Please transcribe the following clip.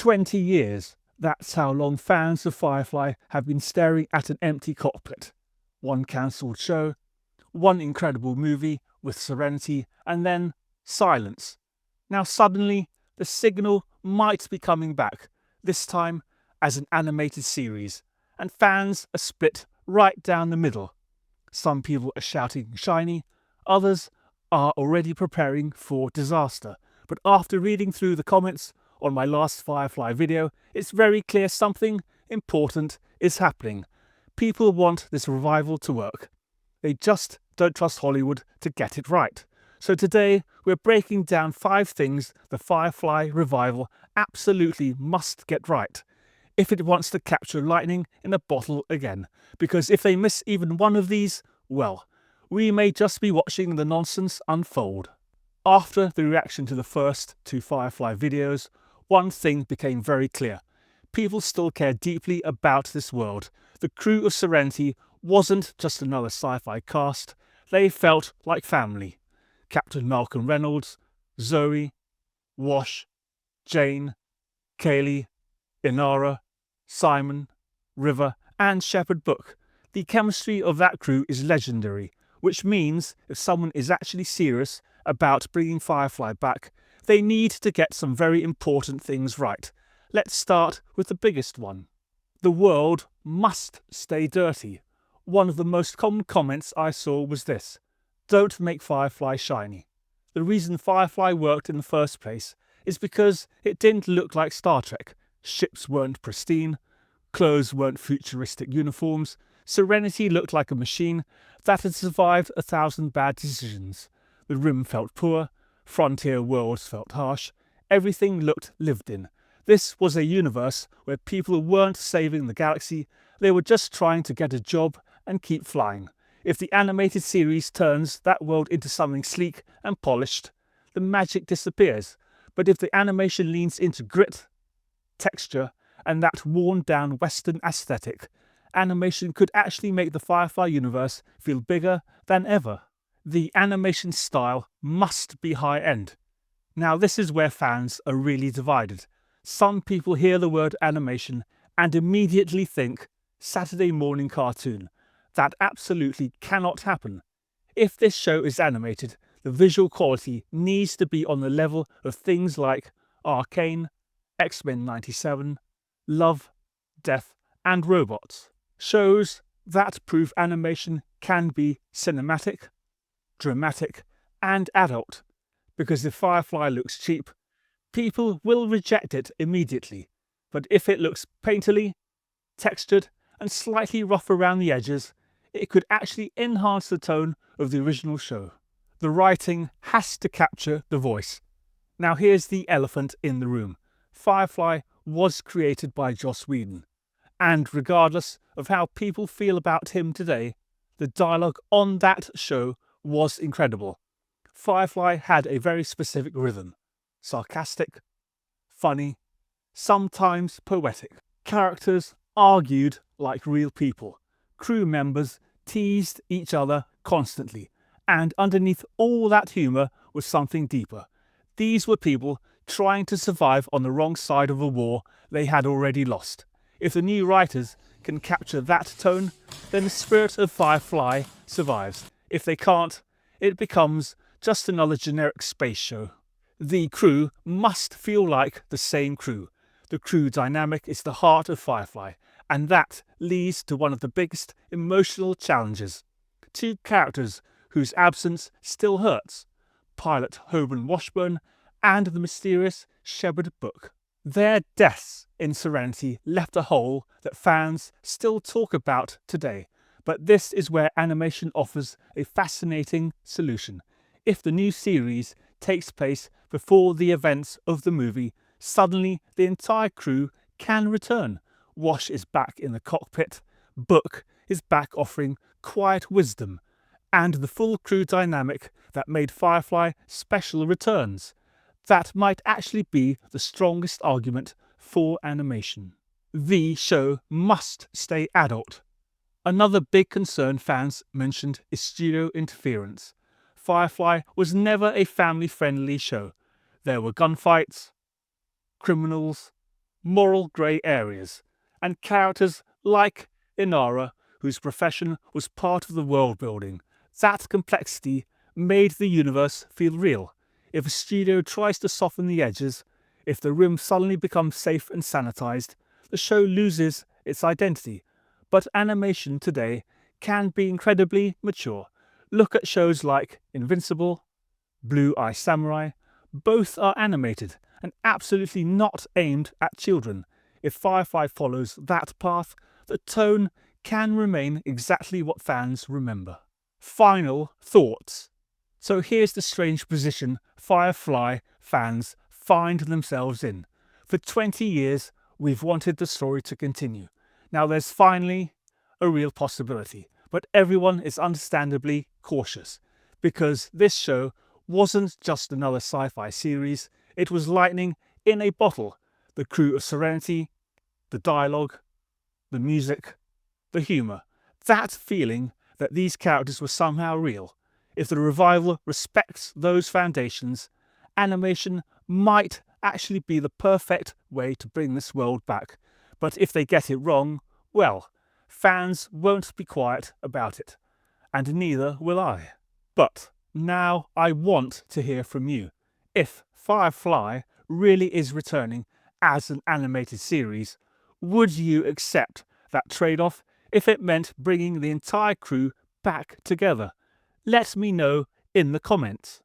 20 years. That's how long fans of Firefly have been staring at an empty cockpit. One cancelled show, one incredible movie with Serenity, and then silence. Now suddenly, the signal might be coming back, this time as an animated series, and fans are split right down the middle. Some people are shouting shiny, others are already preparing for disaster. But after reading through the comments on my last Firefly video, it's very clear something important is happening. People want this revival to work. They just don't trust Hollywood to get it right. So today, we're breaking down 5 things the Firefly revival absolutely must get right if it wants to capture lightning in a bottle again. Because if they miss even one of these, well, we may just be watching the nonsense unfold. After the reaction to the first 2 Firefly videos, one thing became very clear. People still care deeply about this world. The crew of Serenity wasn't just another sci-fi cast, they felt like family. Captain Malcolm Reynolds, Zoe, Wash, Jane, Kaylee, Inara, Simon, River, and Shepherd Book. The chemistry of that crew is legendary, which means if someone is actually serious about bringing Firefly back, they need to get some very important things right. Let's start with the biggest one. The world must stay dirty. One of the most common comments I saw was this: don't make Firefly shiny. The reason Firefly worked in the first place is because it didn't look like Star Trek. Ships weren't pristine, clothes weren't futuristic uniforms, Serenity looked like a machine that had survived 1,000 bad decisions. The rim felt poor, frontier worlds felt harsh, everything looked lived in. This was a universe where people weren't saving the galaxy, they were just trying to get a job and keep flying. If the animated series turns that world into something sleek and polished, the magic disappears. But if the animation leans into grit, texture, and that worn-down Western aesthetic, animation could actually make the Firefly universe feel bigger than ever. The animation style must be high-end. Now this is where fans are really divided. Some people hear the word animation and immediately think Saturday morning cartoon. That absolutely cannot happen. If this show is animated, the visual quality needs to be on the level of things like Arcane, X-Men 97, Love, Death, and Robots. Shows that prove animation can be cinematic, dramatic, and adult. Because if Firefly looks cheap, people will reject it immediately. But if it looks painterly, textured, and slightly rough around the edges, it could actually enhance the tone of the original show. The writing has to capture the voice. Now here's the elephant in the room. Firefly was created by Joss Whedon, and regardless of how people feel about him today, the dialogue on that show was incredible. Firefly had a very specific rhythm. Sarcastic, funny, sometimes poetic. Characters argued like real people. Crew members teased each other constantly, and underneath all that humour was something deeper. These were people trying to survive on the wrong side of a war they had already lost. If the new writers can capture that tone, then the spirit of Firefly survives. If they can't, it becomes just another generic space show. The crew must feel like the same crew. The crew dynamic is the heart of Firefly, and that leads to one of the biggest emotional challenges. 2 characters whose absence still hurts: pilot Hoban Washburn and the mysterious Shepherd Book. Their deaths in Serenity left a hole that fans still talk about today. But this is where animation offers a fascinating solution. If the new series takes place before the events of the movie, suddenly the entire crew can return. Wash is back in the cockpit, Book is back offering quiet wisdom, and the full crew dynamic that made Firefly special returns. That might actually be the strongest argument for animation. The show must stay adult. Another big concern fans mentioned is studio interference. Firefly was never a family-friendly show. There were gunfights, criminals, moral grey areas, and characters like Inara, whose profession was part of the world building. That complexity made the universe feel real. If a studio tries to soften the edges, if the room suddenly becomes safe and sanitized, the show loses its identity. But animation today can be incredibly mature. Look at shows like Invincible, Blue Eye Samurai. Both are animated and absolutely not aimed at children. If Firefly follows that path, the tone can remain exactly what fans remember. Final thoughts. So here's the strange position Firefly fans find themselves in. For 20 years, we've wanted the story to continue. Now there's finally a real possibility, but everyone is understandably cautious because this show wasn't just another sci-fi series, it was lightning in a bottle. The crew of Serenity, the dialogue, the music, the humour. That feeling that these characters were somehow real. If the revival respects those foundations, animation might actually be the perfect way to bring this world back. But if they get it wrong, well, fans won't be quiet about it. And neither will I. But now I want to hear from you. If Firefly really is returning as an animated series, would you accept that trade-off if it meant bringing the entire crew back together? Let me know in the comments.